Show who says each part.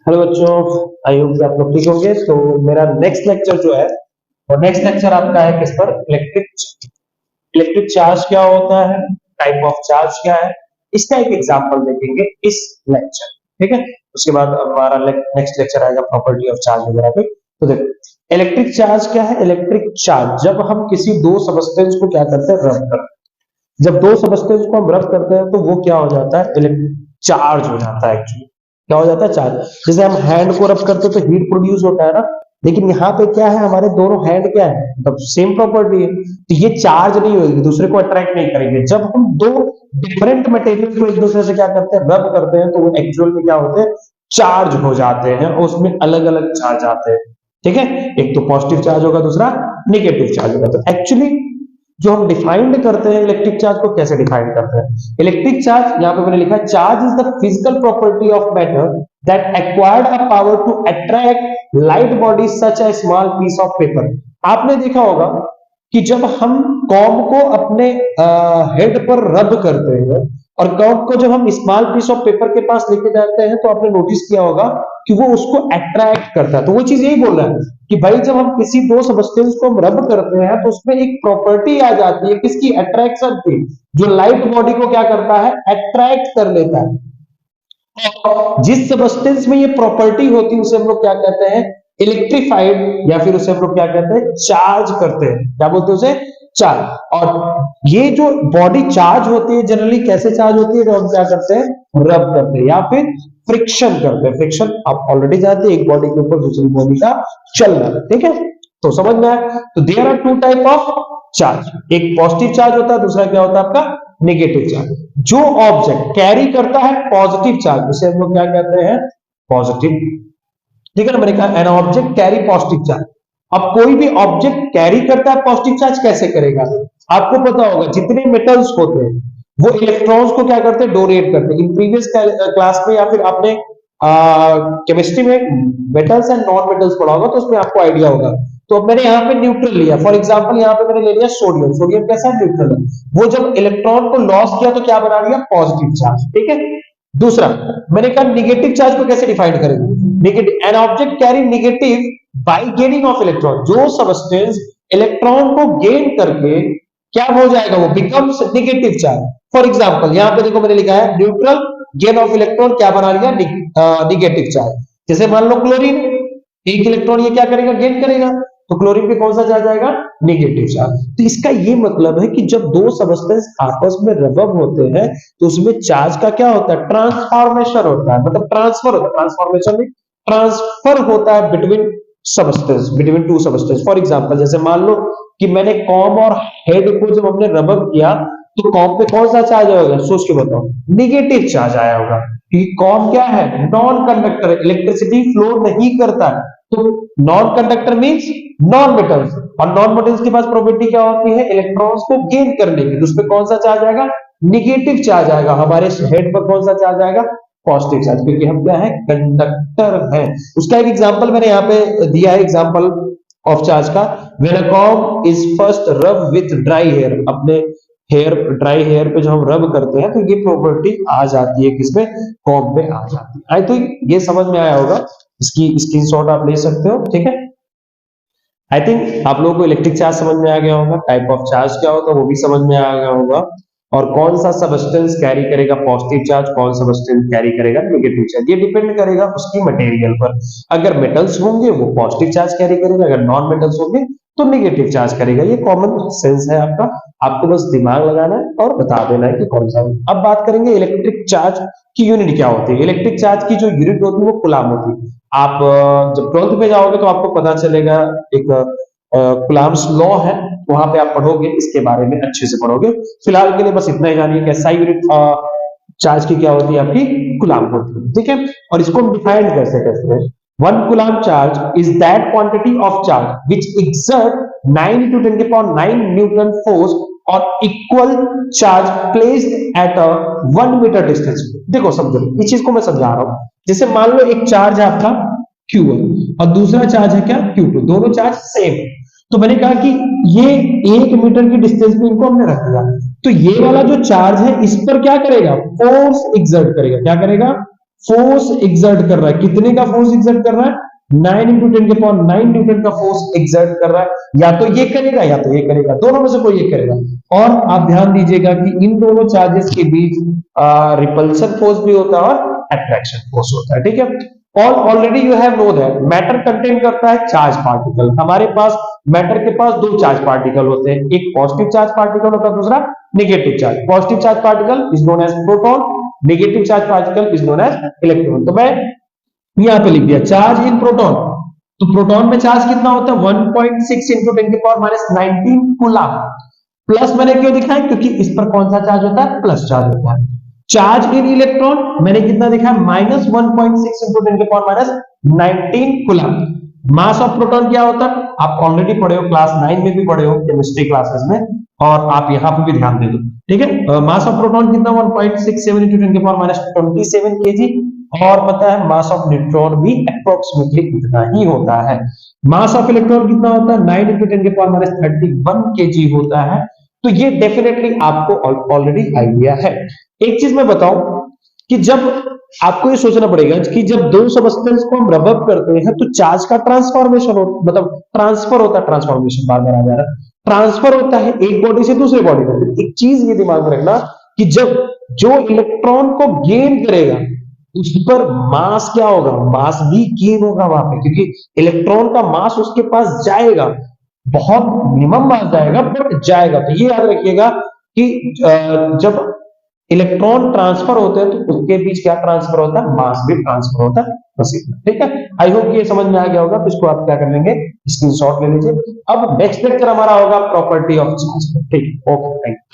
Speaker 1: Hello बच्चों, I hope आप लोग ठीक होंगे। तो मेरा नेक्स्ट लेक्चर जो है और नेक्स्ट लेक्चर आपका है किस पर? इलेक्ट्रिक चार्ज क्या होता है, टाइप ऑफ चार्ज क्या है, इसका एक एग्जांपल देखेंगे इस लेक्चर। ठीक है, उसके बाद हमारा नेक्स्ट लेक्चर आएगा प्रॉपर्टी ऑफ चार्ज वगैरह पे। तो देखो, इलेक्ट्रिक चार्ज क्या है? इलेक्ट्रिक चार्ज जब हम किसी दो सबस्टेंस को क्या करते हैं, रब करते हैं। जब दो सबस्टेंस को हम रब करते हैं तो वो क्या हो जाता है? इलेक्ट्रिक चार्ज हो जाता है। एक्चुअली क्या हो जाता है? चार्ज। जैसे हम हैंड को रब करते हैं तो हीट प्रोड्यूस होता है ना, लेकिन यहाँ पे क्या है, हमारे दोनों हैंड क्या है, मतलब सेम प्रॉपर्टी है, तो ये चार्ज नहीं होगी, दूसरे को अट्रैक्ट नहीं करेंगे। जब हम दो डिफरेंट मटेरियल को एक दूसरे से क्या करते हैं, रब करते हैं, तो वो एक्चुअल में क्या होते हैं, चार्ज हो जाते हैं और उसमें अलग अलग चार्ज आते हैं। ठीक है, एक तो पॉजिटिव चार्ज होगा, दूसरा नेगेटिव चार्ज होगा। तो एक्चुअली जो हम डिफाइंड करते हैं इलेक्ट्रिक चार्ज को, कैसे डिफाइन करते हैं? इलेक्ट्रिक चार्ज यहाँ पे मैंने लिखा है, charge is the physical property of matter that acquired a power to attract light body such a small piece of paper. आपने देखा होगा कि जब हम कॉम को अपने हेड पर रब करते हैं और कॉम को जब हम स्मॉल पीस ऑफ पेपर के पास लेके जाते हैं, तो आपने नोटिस किया होगा कि वो उसको अट्रैक्ट करता है। तो वो चीज यही बोल रहा है कि भाई जब हम किसी दो सबस्टेंस को हम रब करते हैं तो उसमें एक प्रॉपर्टी आ जाती है, किसकी? अट्रैक्शन की, जो लाइट बॉडी को क्या करता है, अट्रैक्ट कर लेता है। जिस सबस्टेंस में ये प्रॉपर्टी होती है उसे हम लोग क्या कहते हैं? इलेक्ट्रीफाइड, या फिर उसे हम लोग क्या कहते हैं? चार्ज करते हैं। क्या बोलते हैं उसे? चार्ज। और ये जो बॉडी चार्ज होती है, जनरली कैसे चार्ज होती है? जो हम क्या करते हैं, रब करते हैं या फिर फ्रिक्शन करते हैं। फ्रिक्शन आप ऑलरेडी जानते हैं, एक बॉडी के ऊपर दूसरी बॉडी का चलना। ठीक है, तो समझ में आया? तो there are two type of charge, एक पॉजिटिव चार्ज होता है, दूसरा क्या होता है आपका? Negative charge. जो ऑब्जेक्ट कैरी करता है पॉजिटिव चार्ज, उसे हम लोग क्या कहते हैं? पॉजिटिव। ठीक है ना, मैंने कहा an object carry positive charge. अब कोई भी ऑब्जेक्ट कैरी करता है पॉजिटिव चार्ज, कैसे करेगा? आपको पता होगा जितने मेटल्स होते हैं वो इलेक्ट्रॉन्स को क्या करते हैं? डोनेट करते हैं। इन प्रीवियस क्लास में या फिर आपने केमिस्ट्री में मेटल्स एंड नॉन मेटल्स पढ़ा होगा, तो उसमें आपको आइडिया होगा। तो अब मैंने यहाँ पे न्यूट्रल लिया, फॉर एग्जांपल यहाँ पे मैंने ले लिया सोडियम। सोडियम कैसा है? न्यूट्रल है। वो जब इलेक्ट्रॉन को लॉस किया तो क्या बना दिया? Positive charge. ठीक है, दूसरा मैंने कहा निगेटिव चार्ज को कैसे डिफाइन करेंगे? Negative, an object carry negative bye gaining of electron. जो सबस्टेंस इलेक्ट्रॉन को गेन करके क्या हो जाएगा, वो becomes negative charge. For example यहाँ पे देखो मैंने लिखा है न्यूट्रल, गेन ऑफ इलेक्ट्रॉन क्या बना लिया? Negative charge. जैसे मान लो क्लोरीन, एक इलेक्ट्रॉन ये क्या करेगा? गेन करेगा, तो क्लोरीन पे कौन सा चार्ज आएगा? Negative charge. तो इसका ये मतलब है कि जब दो सबस्टेंस आपस में रब होते हैं तो उसमें चार्ज का क्या होता है? ट्रांसफॉर्मेशन होता है, मतलब ट्रांसफर होता है। ट्रांसफॉर्मेशन में ट्रांसफर होता है between substance, between two substance. For example जैसे मान लो कि मैंने कॉम और हेड को जब हमने रब किया तो कॉम पे कौन सा चार्ज आएगा? सोच के बताओ। नेगेटिव चार्ज आया होगा, क्योंकि कॉम क्या है? नॉन कंडक्टर, इलेक्ट्रिसिटी फ्लो नहीं करता है। तो non conductor means non metals, और नॉन मेटल्स के पास प्रॉपर्टी क्या होती है? इलेक्ट्रॉन्स को गेन करने की। तो उस पर कौन सा चार्ज आएगा? नेगेटिव चार्ज आएगा। हमारे हेड पर कौन सा चार्ज आएगा? पॉजिटिव चार्ज, क्योंकि हम क्या है? कंडक्टर है। उसका एक एग्जांपल मैंने यहाँ पे दिया है, एग्जांपल ऑफ चार्ज का। When a com is first रब विथ ड्राई हेयर, अपने हेयर, ड्राई हेयर पे जो हम रब करते हैं तो ये प्रॉपर्टी आ जाती है, किसमें? कॉम में आ जाती है। आई तो ये समझ में आया होगा, इसकी स्क्रीनशॉट आप ले सकते हो। ठीक है, आई थिंक आप लोगों को इलेक्ट्रिक चार्ज समझ में आ गया होगा, टाइप ऑफ चार्ज क्या होगा वो भी समझ में आ गया होगा, और कौन सा सबस्टेंस कैरी करेगा पॉजिटिव चार्ज, कौन सा सबस्टेंस कैरी करेगा नेगेटिव चार्ज। ये डिपेंड करेगा उसकी मटेरियल पर। अगर मेटल्स होंगे वो पॉजिटिव चार्ज कैरी करेगा, अगर नॉन मेटल्स होंगे तो नेगेटिव चार्ज करेगा। ये कॉमन सेंस है आपका, आपको बस दिमाग लगाना है और बता देना है कि कौन सा है। अब बात करेंगे इलेक्ट्रिक चार्ज की यूनिट क्या होती है। इलेक्ट्रिक चार्ज की जो यूनिट होती है वो कूलाम होती है। आप जब 12th में जाओगे तो आपको पता चलेगा, एक कुलाम्स लॉ है, वहां पे आप पढ़ोगे, इसके बारे में अच्छे से पढ़ोगे। फिलहाल के लिए बस इतना ही जानिए कि SI यूनिट चार्ज की क्या होती है? आपकी कूलाम होती है। ठीक है, और इसको हम डिफाइन कैसे करते हैं? 1 coulomb charge is that quantity of charge which exert 9 × 10⁹ newton force और equal charge placed at a 1 metre distance. देखो समझो, इस चीज को मैं समझा रहा हूं। जैसे मान लो एक चार्ज है आपका Q1 और दूसरा चार्ज है क्या? Q2, दोनों चार्ज सेम है। तो मैंने कहा कि ये 1 मीटर की डिस्टेंस पे इनको हमने रख दिया, तो ये वाला जो चार्ज है इस पर क्या करेगा? फोर्स एक्सर्ट करेगा। क्या करेगा? फोर्स एग्जर्ट कर रहा है। कितने का फोर्स एग्जर्ट कर रहा है? 9 इंटू 10⁹ न्यूटन का फोर्स एग्जर्ट कर रहा है। या तो ये करेगा या तो ये करेगा, दोनों में से कोई एक करेगा। और आप ध्यान दीजिएगा कि इन दोनों चार्जेस के बीच रिपल्सन फोर्स भी होता है और अट्रैक्शन फोर्स होता है। ठीक है, और already you have know that matter contain करता है चार्ज पार्टिकल। हमारे पास मैटर के पास दो चार्ज पार्टिकल होते हैं, एक पॉजिटिव चार्ज पार्टिकल होता है, दूसरा negative charge. Positive charge particle is known as proton, negative charge particle is known as electron. तो मैं यहां पे लिख दिया चार्ज इन प्रोटॉन। तो प्रोटॉन में चार्ज कितना होता है? 1.6 इंटू 10⁻19 कूलम। प्लस मैंने क्यों दिखाया? क्योंकि इस पर कौन सा चार्ज होता है? प्लस चार्ज होता है। चार्ज इन इलेक्ट्रॉन मैंने कितना दिखा? -1.6 into 10⁻19 coulomb. Mass of proton क्या होता है? आप ऑलरेडी पढ़े हो, क्लास 9 में भी पढ़े हो केमिस्ट्री क्लासेस में, और आप यहां पे भी ध्यान दे दो। ठीक है, मास ऑफ प्रोटॉन कितना? 1.67 इंटू 10⁻27 केजी। और पता है मास ऑफ न्यूट्रॉन भी अप्रोक्सीमेटली इतना ही होता है। मास ऑफ इलेक्ट्रॉन कितना होता है? 9 इंटू 10⁻31 केजी होता है। तो ये डेफिनेटली आपको ऑलरेडी आइडिया है। एक चीज मैं बताऊं कि जब आपको ये सोचना पड़ेगा कि जब दो सबस्टेंस को हम रब अप करते हैं तो चार्ज का ट्रांसफॉर्मेशन हो, मतलब ट्रांसफर होता है, ट्रांसफॉर्मेशन बार बार आ जा रहा है, ट्रांसफर होता है एक बॉडी से दूसरे बॉडी में। एक चीज ये दिमाग में रखना कि जब जो इलेक्ट्रॉन को गेन करेगा उस पर मास क्या होगा? मास भी गेन होगा वहां पे, क्योंकि इलेक्ट्रॉन का मास उसके पास जाएगा, बहुत मिनिमम मास जाएगा बट जाएगा। तो ये याद रखिएगा कि जब इलेक्ट्रॉन ट्रांसफर होते हैं तो उसके बीच क्या ट्रांसफर होता है? मास भी ट्रांसफर होता है, बस इतना। ठीक है, आई होप ये समझ में आ गया होगा। तो इसको आप क्या कर लेंगे? स्क्रीनशॉट ले लीजिए। अब नेक्स्ट लेक्चर हमारा होगा प्रॉपर्टी ऑफ चार्ज। ठीक है, ओके, थैंक यू।